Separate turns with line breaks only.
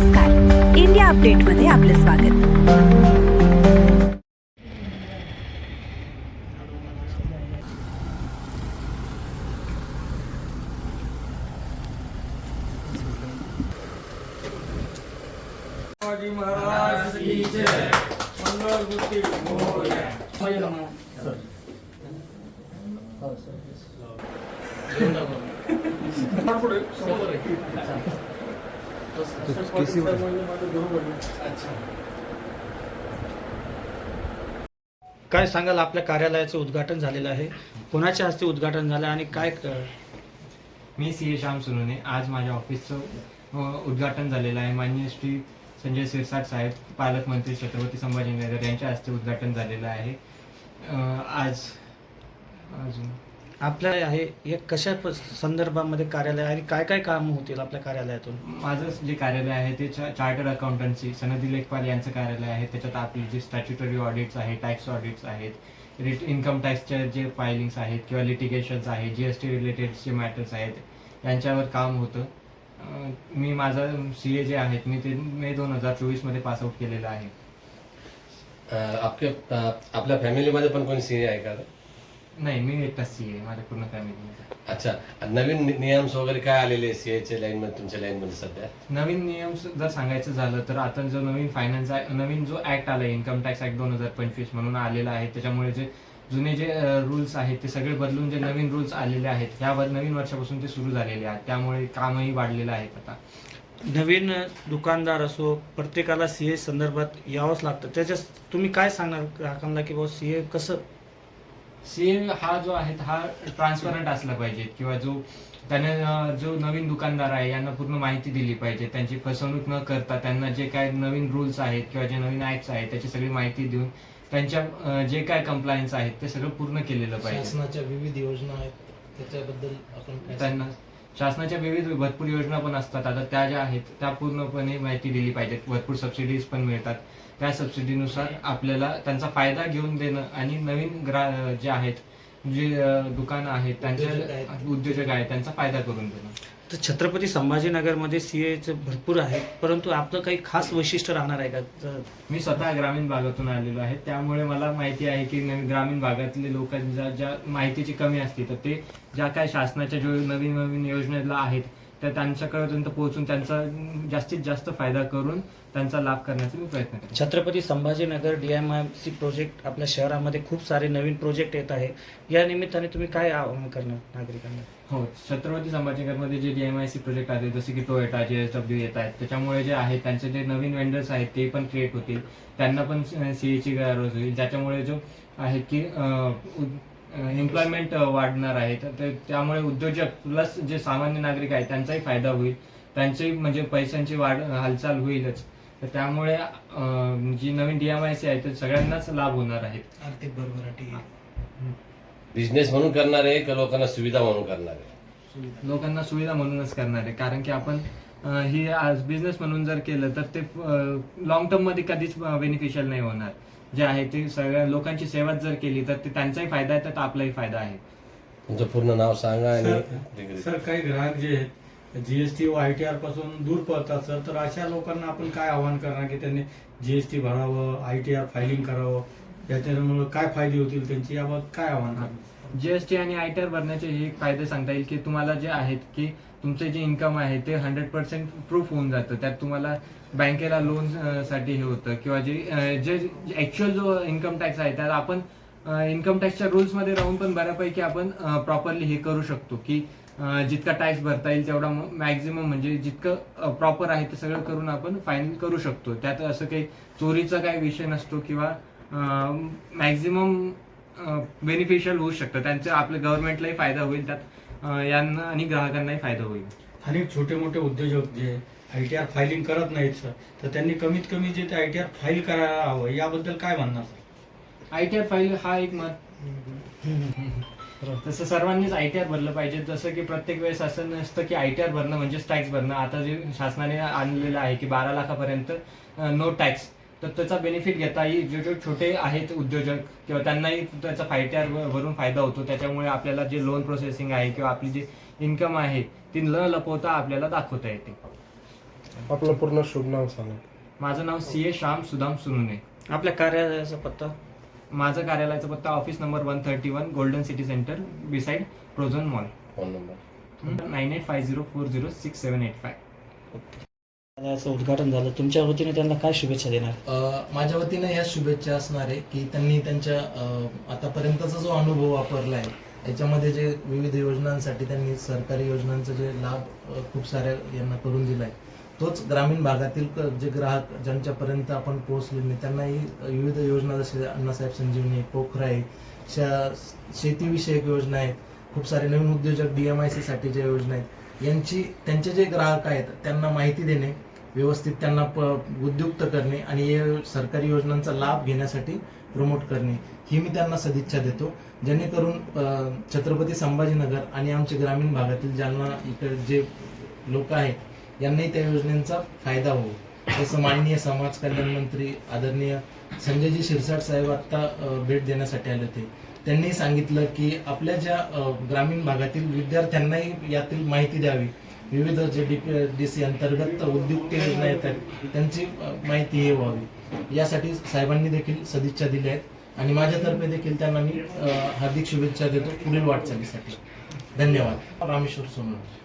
नमस्कार, इंडिया अपडेटमध्ये आपले स्वागत.
शिवाजी महाराज की जय. मंगलमूर्ती मोरया. पुढे समोर
काय सांगाल, आपल्या कार्यालयाचं उद्घाटन झालेलं आहे, कोणाच्या हस्ते उद्घाटन झालं आणि काय
मी सी श्याम सुरोने. आज माझ्या ऑफिसचं उद्घाटन झालेलं आहे. माननीय श्री संजय सिरसाट साहेब, पालकमंत्री छत्रपती संभाजीनगर यांच्या हस्ते उद्घाटन झालेलं आहे. आज अजून
आपल्या आहे एक कशा संदर्भामध्ये कार्यालय आणि काय काय काम होतील आपल्या कार्यालयातून?
माझं जे कार्यालय आहे ते चार्टर्ड अकाउंटन्सी सनदी लेखपाल यांचं कार्यालय आहे. त्याच्यात आपली जे स्टॅच्युटरी ऑडिट्स आहेत, टॅक्स ऑडिट्स आहेत, इन्कम टॅक्सच्या जे फायलिंग्स आहेत किंवा लिटिगेशन्स आहेत, GST रिलेटेड जे मॅटर्स आहेत यांच्यावर काम होतं. मी माझा CA जे आहेत मी ते मे 2024 पासआउट केलेलं आहे.
आपल्या फॅमिलीमध्ये पण कोणी सीए आहे का?
नाही, मी एकटाच CA माझ्या पूर्ण फॅमिलीमध्ये.
अच्छा, नवीन नियम वगैरे काय आलेले सीएच्या लाईन मध्ये, तुमच्या लाईन मध्ये सध्या?
नवीन नियम जर सांगायचं झालं तर आता जो नवीन फायनान्स नवीन जो ऍक्ट आला, इन्कम टॅक्स ऍक्ट 2025 म्हणून आलेला आहे. त्याच्यामुळे जे जुने जे रूल्स आहेत ते सगळे बदलून जे नवीन रूल्स आलेले आहेत ह्या नवीन वर्षापासून ते सुरू झालेले आहेत. त्यामुळे कामही वाढलेलं आहे. आता
नवीन दुकानदार असो, प्रत्येकाला CA संदर्भात यावंच लागतं. त्याच्यात तुम्ही काय सांगणार ग्राहकांना की बाबा CA कसं?
CA हा जो आहे हा ट्रान्सपरंट असला पाहिजे किंवा त्याने जो नवीन दुकानदार आहे यांना पूर्ण माहिती दिली पाहिजे. त्यांची फसवणूक न करता त्यांना जे काय नवीन रूल्स आहेत किंवा जे नवीन ऍक्ट्स आहेत त्याची सगळी माहिती देऊन त्यांच्या जे काय कंप्लायन्स आहेत ते सगळं पूर्ण केलेलं पाहिजे.
शासनाच्या विविध योजना आहेत त्याच्याबद्दल आपण काय
त्यांना शासनाच्या विविध भरपूर योजना पण असतात. आता त्या ज्या आहेत त्या पूर्णपणे माहिती दिली पाहिजेत. भरपूर सबसिडीज पण मिळतात. त्या सबसिडीनुसार आपल्याला त्यांचा फायदा घेऊन देणं आणि नवीन जे आहेत जे दुकानं आहेत त्यांच्या उद्योजक आहेत त्यांचा फायदा करून देणं.
तर छत्रपती संभाजीनगरमध्ये CAचं भरपूर आहे, परंतु आपलं काही खास वैशिष्ट्य राहणार आहे का?
मी स्वतः ग्रामीण भागातून आलेलो आहे, त्यामुळे मला माहिती आहे की ग्रामीण भागातले लोकांच्या ज्या माहितीची कमी असते तर ते ज्या काय शासनाच्या जो नवीन नवीन योजनेला आहेत त्या त्यांच्यापर्यंत पोहोचून त्यांचा जास्तीत जास्त फायदा करून त्यांचा लाभ करण्याचा मी प्रयत्न करतो.
छत्रपती संभाजीनगर DMIC प्रोजेक्ट आपल्या शहरामध्ये खूप सारे नवीन प्रोजेक्ट येत आहे. या निमित्ताने तुम्ही काय आवाहन करणार नागरिकांना?
हो, छत्रपती संभाजीनगरमध्ये जे DMIC प्रोजेक्ट आहेत जसे की टोयोटा, JSW येत आहेत त्याच्यामुळे जे आहेत त्यांचे जे नवीन वेंडर्स आहेत ते पण क्रिएट होतील. त्यांना पण CAची गरज होईल, ज्याच्यामुळे जो आहे की एम्प्लॉयमेंट वाढणार आहे. तर त्यामुळे उद्योजक प्लस जे सामान्य नागरिक आहेत त्यांचाही फायदा होईल. त्यांची म्हणजे पैशांची हालचाल होईलच. तर त्यामुळे जी नवीन DMIC आहे ते सगळ्यांनाच लाभ होणार आहेत.
आर्थिक भरभराटी
बिझनेस म्हणून करणार आहे का लोकांना सुविधा म्हणून करणार आहे?
लोकांना सुविधा म्हणूनच करणार आहे, कारण की आपण ही आज बिझनेस म्हणून जर केलं तर ते लॉंग टर्म मध्ये कधीच बेनिफिशियल नाही होणार. जे आहे ते सगळ्या लोकांची सेवाच जर केली तर ते त्यांचाही फायदा आहे तर आपलाही फायदा आहे.
तुमचं पूर्ण नाव सांगा आणि
सर, काही ग्राहक जे आहेत GST व ITR पासून दूर पळतात सर, तर अशा लोकांना आपण काय आवाहन करणार की त्यांनी GST भरावं, ITR फायलिंग करावं, याच्यामुळे काय फायदे होतील त्यांची, याबाबत काय आवाहन करणार?
GST आणि ITR भरण्याचे हे फायदे सांगता येईल की तुम्हाला जे आहेत की तुमचे जे इन्कम आहे ते 100% प्रूफ होऊन जातं. त्यात तुम्हाला बँकेला लोन साठी हे होतं किंवा जे ऍक्च्युअल जो इन्कम टॅक्स आहे त्याला आपण इन्कम टॅक्सच्या रूल्स मध्ये राहून पण बऱ्यापैकी आपण प्रॉपरली हे करू शकतो की जितका टॅक्स भरता येईल तेवढा मॅक्झिमम म्हणजे जितकं प्रॉपर आहे ते सगळं करून आपण फायनल करू शकतो. त्यात असं काही चोरीचा काही विषय नसतो किंवा मॅक्झिमम बेनिफिशियल होऊ शकतं. त्यांचा आपल्या गव्हर्नमेंटलाही फायदा होईल, त्यात यांना आणि ग्राहकांनाही फायदा होईल.
अनेक छोटे मोठे उद्योजक जे ITR फायलिंग करत नाहीत सर, तर त्यांनी कमीत कमी जे ते ITR फाईल करायला हवं याबद्दल काय म्हणणार सर?
ITR फाईल हा एक तसं सर्वांनीच ITR भरलं पाहिजे. जसं की प्रत्येक वेळेस असं नसतं की ITR भरणं म्हणजे टॅक्स भरणं. आता जे शासनाने आणलेलं आहे की 12 लाखापर्यंत नो टॅक्स, तर त्याचा बेनिफिट घेता येईल. जे छोटे आहेत उद्योजक किंवा त्यांनाही त्याचा ITR भरून फायदा होतो. त्याच्यामुळे आपल्याला जे लोन प्रोसेसिंग आहे किंवा आपली जी इन्कम आहे ती न लपवता आपल्याला दाखवता येते.
आपलं पूर्ण शुभ नाव सांगा.
माझं नाव CA श्याम सुदाम सुनुने.
आपल्या कार्यालयाचा पत्ता.
माझं कार्यालयाचा पत्ता office number 131 golden city centre beside Prozone mall.
Phone number
9850406785.
कार्यालयाचं उद्घाटन झालं, तुमच्या वतीने त्यांना काय शुभेच्छा देणार?
माझ्या वतीने ह्या शुभेच्छा असणार आहे की त्यांनी त्यांच्या आतापर्यंतचा जो अनुभव वापरला आहे याच्यामध्ये जे विविध योजनांसाठी त्यांनी सरकारी योजनांचा जे लाभ खूप साऱ्या यांना करून दिला आहे, तोच ग्रामीण भागातील जे ग्राहक ज्यांच्यापर्यंत आपण पोहोचले नाही त्यांनाही विविध योजना जसे अण्णासाहेब संजीवनी, पोखरा आहे, शेतीविषयक योजना आहेत, खूप सारे नवीन उद्योजक DMIC साठी ज्या योजना आहेत यांची त्यांचे जे ग्राहक आहेत त्यांना माहिती देणे, व्यवस्थित त्यांना उद्युक्त करणे आणि या सरकारी योजनांचा लाभ घेण्यासाठी प्रमोट करणे ही मी त्यांना सदिच्छा देतो, जेणेकरून छत्रपती संभाजीनगर आणि आमचे ग्रामीण भागातील जालना इकडे जे लोक आहेत यांनाही त्या योजनेचा फायदा हो. जसं माननीय समाज कल्याण मंत्री आदरणीय संजयजी शिरसाट साहेब आता भेट देण्यासाठी आले होते, त्यांनी सांगितलं की आपल्या ज्या ग्रामीण भागातील विद्यार्थ्यांनाही यातील माहिती द्यावी, विविध जे DPDC अंतर्गत उद्युक्त योजना येतात त्यांची माहिती हे व्हावी, यासाठी साहेबांनी देखील सदिच्छा दिल्या आहेत आणि माझ्यातर्फे देखील त्यांना मी हार्दिक शुभेच्छा देतो पुढील वाटचालीसाठी. धन्यवाद. रामेश्वर सोनवणे.